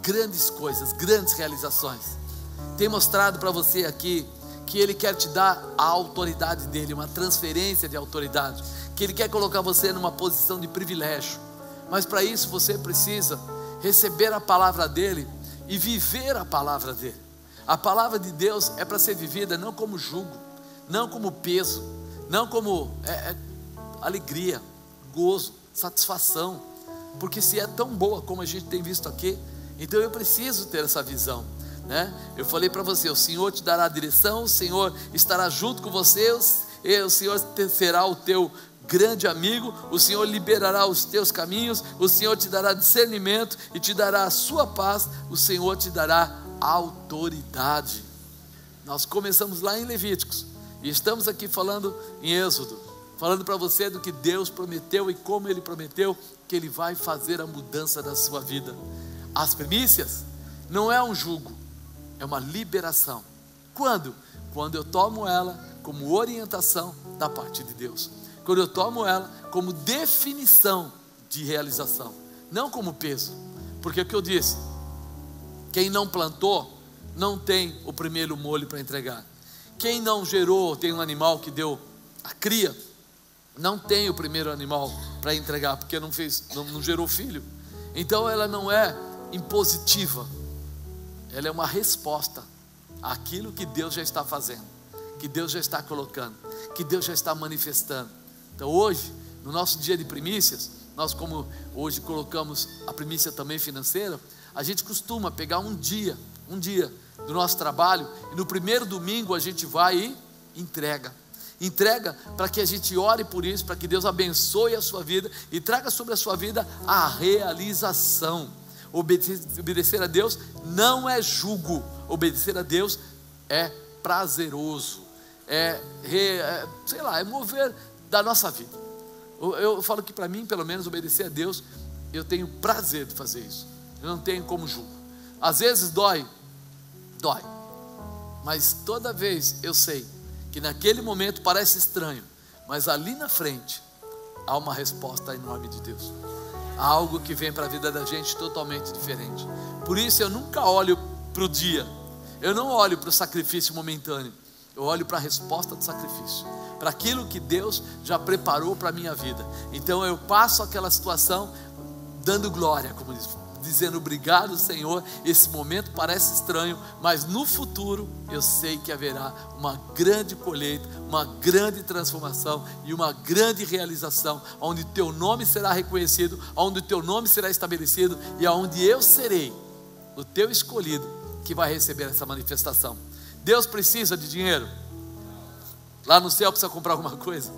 grandes coisas, grandes realizações. Tem mostrado para você aqui que Ele quer te dar a autoridade dEle, uma transferência de autoridade, que Ele quer colocar você numa posição de privilégio. Mas para isso você precisa receber a palavra dEle e viver a palavra dEle. A palavra de Deus é para ser vivida não como jugo, não como peso, não como alegria, gozo, satisfação, porque se é tão boa como a gente tem visto aqui, então eu preciso ter essa visão, né? Eu falei para você: o Senhor te dará a direção, o Senhor estará junto com você, o Senhor será o teu grande amigo, o Senhor liberará os teus caminhos, o Senhor te dará discernimento e te dará a sua paz, o Senhor te dará autoridade. Nós começamos lá em Levíticos e estamos aqui falando em Êxodo, falando para você do que Deus prometeu e como Ele prometeu que Ele vai fazer a mudança da sua vida. As primícias não é um jugo, é uma liberação. Quando? Quando eu tomo ela como orientação da parte de Deus, quando eu tomo ela como definição de realização, não como peso. Porque o que eu disse, quem não plantou não tem o primeiro molho para entregar. Quem não gerou, tem um animal que deu a cria, não tem o primeiro animal para entregar, porque não gerou filho. Então ela não é impositiva, ela é uma resposta àquilo que Deus já está fazendo, que Deus já está colocando, que Deus já está manifestando. Então hoje, no nosso dia de primícias, nós, como hoje colocamos a primícia também financeira, a gente costuma pegar um dia do nosso trabalho, e no primeiro domingo a gente vai e entrega para que a gente ore por isso, para que Deus abençoe a sua vida e traga sobre a sua vida a realização. Obedecer a Deus não é jugo, obedecer a Deus é prazeroso, é mover da nossa vida. Eu falo que para mim, pelo menos, obedecer a Deus, eu tenho prazer de fazer isso. Eu não tenho como jugo. Às vezes dói, mas toda vez eu sei que naquele momento parece estranho, mas ali na frente há uma resposta enorme de Deus, há algo que vem para a vida da gente totalmente diferente. Por isso eu nunca olho para o dia, eu não olho para o sacrifício momentâneo, eu olho para a resposta do sacrifício, para aquilo que Deus já preparou para a minha vida. Então eu passo aquela situação dando glória, como diz, dizendo: obrigado, Senhor. Esse momento parece estranho, mas no futuro eu sei que haverá uma grande colheita, uma grande transformação e uma grande realização, onde teu nome será reconhecido, onde teu nome será estabelecido e onde eu serei o teu escolhido, que vai receber essa manifestação. Deus precisa de dinheiro? Lá no céu precisa comprar alguma coisa?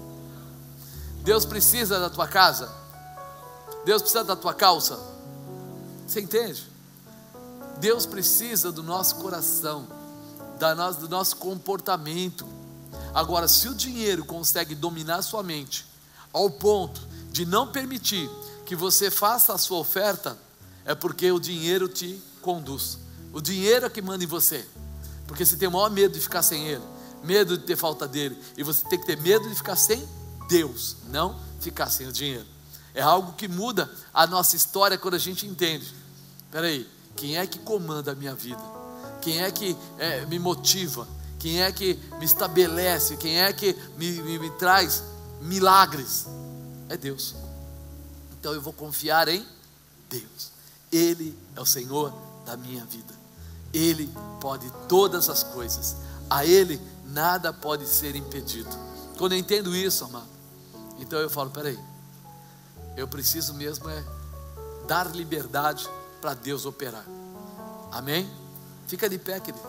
Deus precisa da tua casa? Deus precisa da tua calça? Você entende? Deus precisa do nosso coração, do nosso comportamento. Agora, se o dinheiro consegue dominar sua mente ao ponto de não permitir que você faça a sua oferta, é porque o dinheiro te conduz. O dinheiro é que manda em você, porque você tem o maior medo de ficar sem ele, medo de ter falta dele, e você tem que ter medo de ficar sem Deus, não ficar sem o dinheiro. É algo que muda a nossa história quando a gente entende. Espera aí, quem é que comanda a minha vida? Quem é que me motiva? Quem é que me estabelece? Quem é que me traz milagres? É Deus. Então eu vou confiar em Deus. Ele é o Senhor da minha vida. Ele pode todas as coisas. A Ele nada pode ser impedido. Quando eu entendo isso, amado, então eu falo, peraí, eu preciso mesmo dar liberdade para Deus operar. Amém? Fica de pé, querido.